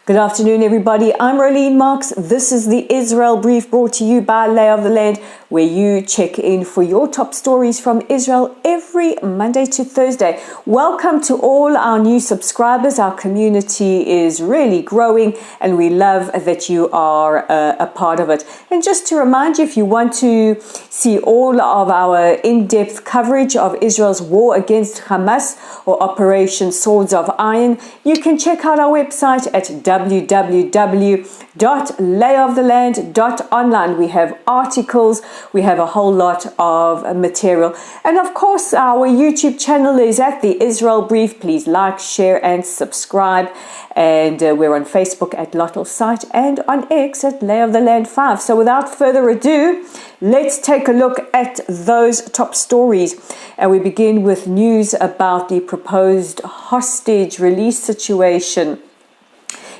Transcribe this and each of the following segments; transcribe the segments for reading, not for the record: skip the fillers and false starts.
Good afternoon, everybody. I'm Rolene Marks. This is the Israel Brief brought to you by Lay of the Land, where you check in for your top stories from Israel every Monday to Thursday. Welcome to all our new subscribers. Our community is really growing, and we love that you are a part of it. And just to remind you, if you want to see all of our in-depth coverage of Israel's war against Hamas or Operation Swords of Iron, you can check out our website at www.layoftheland.online. We have articles, we have a whole lot of material. And of course, our YouTube channel is at the Israel Brief. Please like, share, and subscribe. And we're on Facebook at Lottel Site and on X at Lay of the Land 5. So without further ado, let's take a look at those top stories. And we begin with news about the proposed hostage release situation.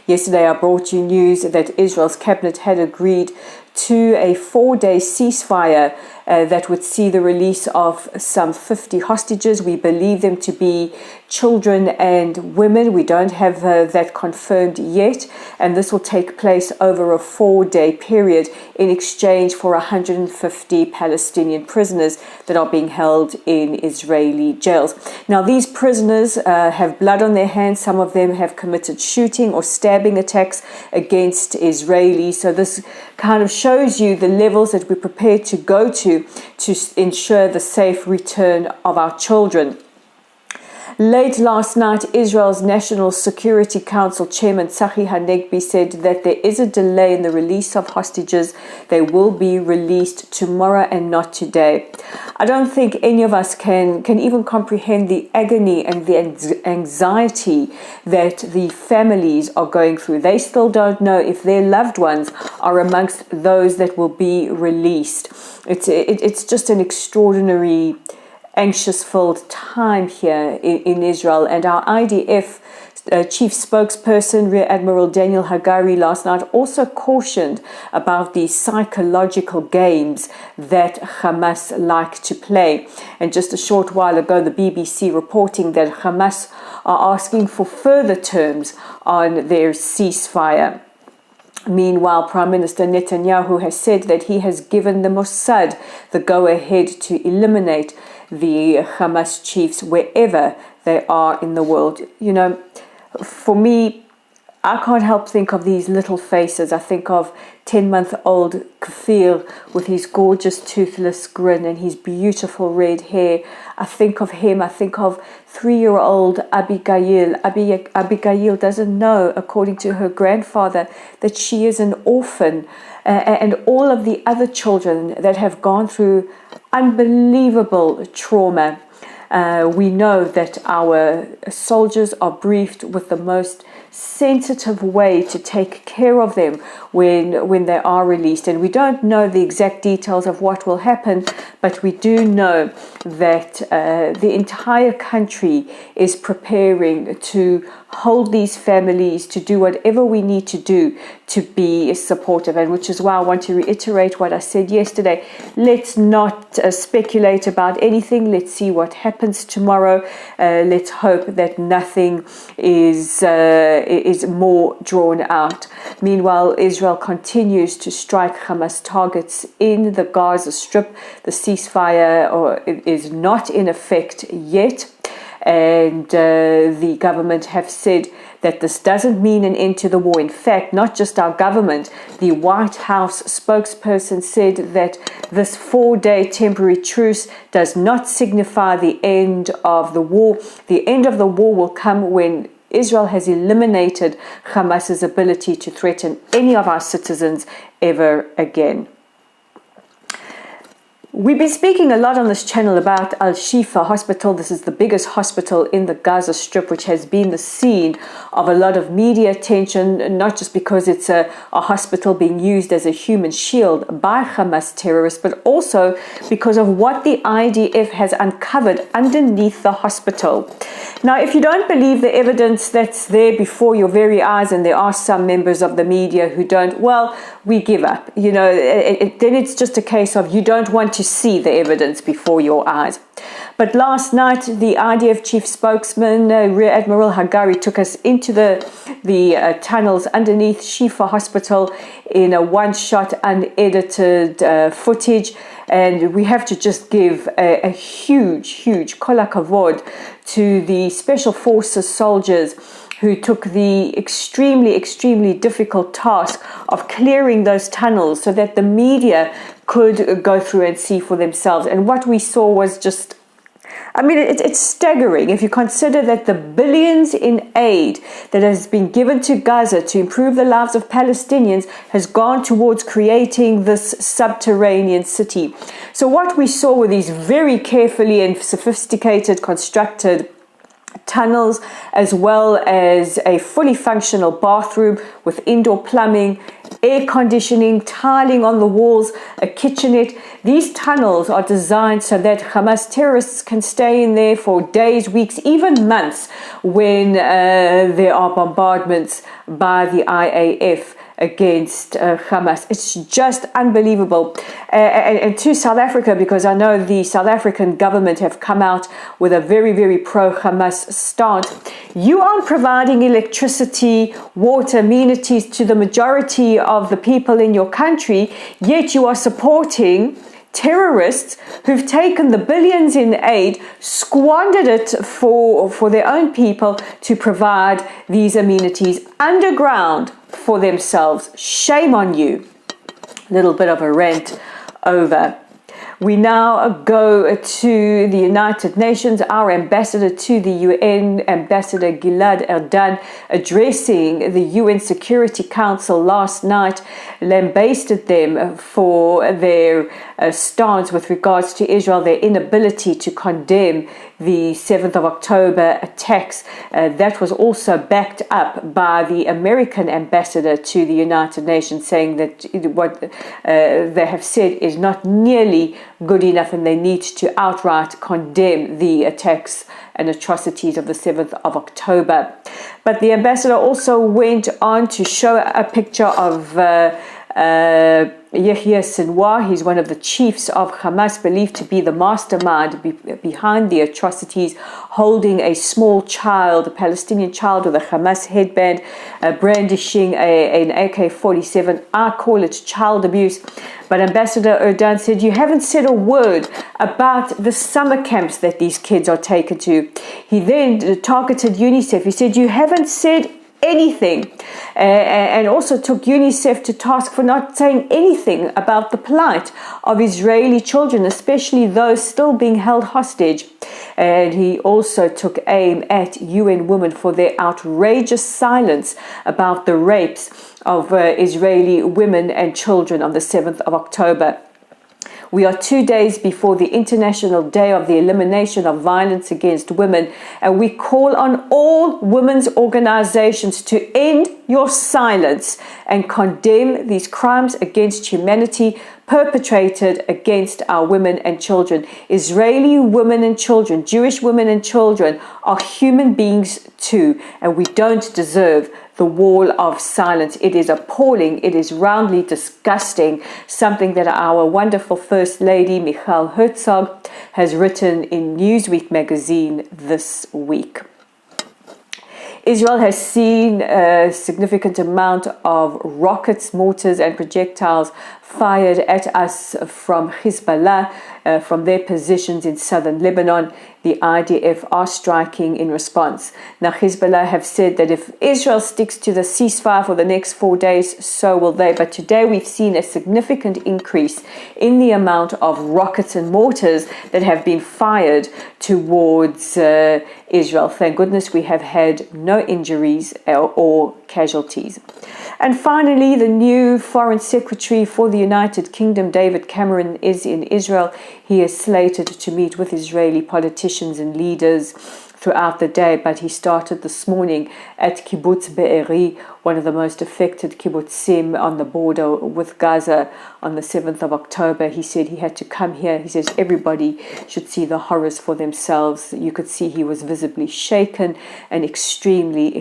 Yesterday, I brought you news that Israel's cabinet had agreed to a 4-day ceasefire that would see the release of some 50 hostages. We believe them to be children and women. We don't have that confirmed yet. And this will take place over a 4-day period in exchange for 150 Palestinian prisoners that are being held in Israeli jails. Now, these prisoners have blood on their hands. Some of them have committed shooting or stabbing attacks against Israelis. So this kind of shows you the levels that we're prepared to go to ensure the safe return of our children. Late last night, Israel's National Security Council Chairman Tzachi Hanegbi said that there is a delay in the release of hostages. They will be released tomorrow and not today. I don't think any of us can even comprehend the agony and the anxiety that the families are going through. They still don't know if their loved ones are amongst those that will be released. It's just an extraordinary, anxious-filled time here in Israel. And our IDF chief spokesperson, Rear Admiral Daniel Hagari, last night also cautioned about the psychological games that Hamas like to play. And just a short while ago, the BBC reporting that Hamas are asking for further terms on their ceasefire. Meanwhile, Prime Minister Netanyahu has said that he has given the Mossad the go-ahead to eliminate the Hamas chiefs wherever they are in the world. You know, for me, I can't help think of these little faces. I think of 10-month-old Kfir with his gorgeous toothless grin and his beautiful red hair. I think of him. I think of 3-year-old Abigail. Abigail doesn't know, according to her grandfather, that she is an orphan. And all of the other children that have gone through unbelievable trauma. We know that our soldiers are briefed with the most sensitive way to take care of them when they are released. And we don't know the exact details of what will happen, but we do know that the entire country is preparing to hold these families, to do whatever we need to do to be supportive. And which is why I want to reiterate what I said yesterday. Let's not speculate about anything. Let's see what happens tomorrow. Let's hope that nothing is more drawn out. Meanwhile, Israel continues to strike Hamas targets in the Gaza Strip. The ceasefire is not in effect yet. And the government have said that this doesn't mean an end to the war. In fact, not just our government, the White House spokesperson said that this 4-day temporary truce does not signify the end of the war. The end of the war will come when Israel has eliminated Hamas's ability to threaten any of our citizens ever again. We've been speaking a lot on this channel about Al-Shifa Hospital. This is the biggest hospital in the Gaza Strip, which has been the scene of a lot of media attention, not just because it's a hospital being used as a human shield by Hamas terrorists, but also because of what the IDF has uncovered underneath the hospital. Now, if you don't believe the evidence that's there before your very eyes, and there are some members of the media who don't, well, we give up. You know, then it's just a case of you don't want to see the evidence before your eyes. But last night, the IDF chief spokesman, Rear Admiral Hagari, took us into the tunnels underneath Shifa Hospital in a one-shot, unedited footage. And we have to just give a huge kol hakavod to the Special Forces soldiers who took the extremely difficult task of clearing those tunnels so that the media could go through and see for themselves. And what we saw was just, I mean, it's staggering if you consider that the billions in aid that has been given to Gaza to improve the lives of Palestinians has gone towards creating this subterranean city. So what we saw were these very carefully and sophisticated constructed tunnels, as well as a fully functional bathroom with indoor plumbing, air conditioning, tiling on the walls, a kitchenette. These tunnels are designed so that Hamas terrorists can stay in there for days, weeks, even months when there are bombardments by the IAF against Hamas. It's just unbelievable. And to South Africa, because I know the South African government have come out with a very pro-Hamas stance. You aren't providing electricity, water, amenities to the majority of the people in your country, yet you are supporting terrorists who've taken the billions in aid, squandered it for their own people to provide these amenities underground for themselves. Shame on you. A little bit of a rant over. We now go to the United Nations. Our ambassador to the UN, Ambassador Gilad Erdan, addressing the UN Security Council last night, lambasted them for their stance with regards to Israel, their inability to condemn the 7th of October attacks. That was also backed up by the American ambassador to the United Nations, saying that what they have said is not nearly good enough and they need to outright condemn the attacks and atrocities of the 7th of October. But the ambassador also went on to show a picture of Yahya Sinwar. He's one of the chiefs of Hamas, believed to be the mastermind behind the atrocities, holding a small child, a Palestinian child with a Hamas headband, brandishing an AK-47. I call it child abuse. But Ambassador Erdan said, you haven't said a word about the summer camps that these kids are taken to. He then targeted UNICEF. He said, you haven't said anything, and also took UNICEF to task for not saying anything about the plight of Israeli children, especially those still being held hostage. And he also took aim at UN Women for their outrageous silence about the rapes of Israeli women and children on the 7th of October. We are 2 days before the International Day of the Elimination of Violence Against Women, and we call on all women's organizations to end your silence and condemn these crimes against humanity perpetrated against our women and children. Israeli women and children, Jewish women and children are human beings too, and we don't deserve the wall of silence. It is appalling. It is roundly disgusting. Something that our wonderful First Lady, Michal Herzog, has written in Newsweek magazine this week. Israel has seen a significant amount of rockets, mortars and projectiles fired at us from Hezbollah, from their positions in southern Lebanon. The IDF are striking in response. Now, Hezbollah have said that if Israel sticks to the ceasefire for the next 4 days, so will they. But today we've seen a significant increase in the amount of rockets and mortars that have been fired towards Israel. Thank goodness we have had no injuries or casualties. And finally, the new Foreign Secretary for the United Kingdom, David Cameron, is in Israel. He is slated to meet with Israeli politicians and leaders throughout the day, but he started this morning at Kibbutz Be'eri, one of the most affected kibbutzim on the border with Gaza on the 7th of October. He said he had to come here. He says everybody should see the horrors for themselves. You could see he was visibly shaken and extremely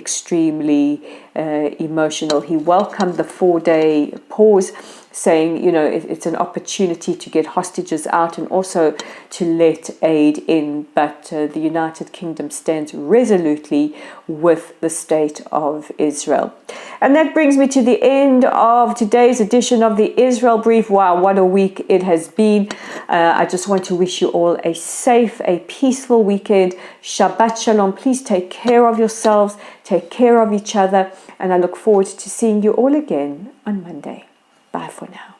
emotional. He welcomed the 4-day pause, saying, it's an opportunity to get hostages out and also to let aid in. But the United Kingdom stands resolutely with the state of Israel. And that brings me to the end of today's edition of the Israel Brief. Wow, what a week it has been. I just want to wish you all a safe, a peaceful weekend. Shabbat Shalom. Please take care of yourselves, take care of each other, and I look forward to seeing you all again on Monday. Bye for now.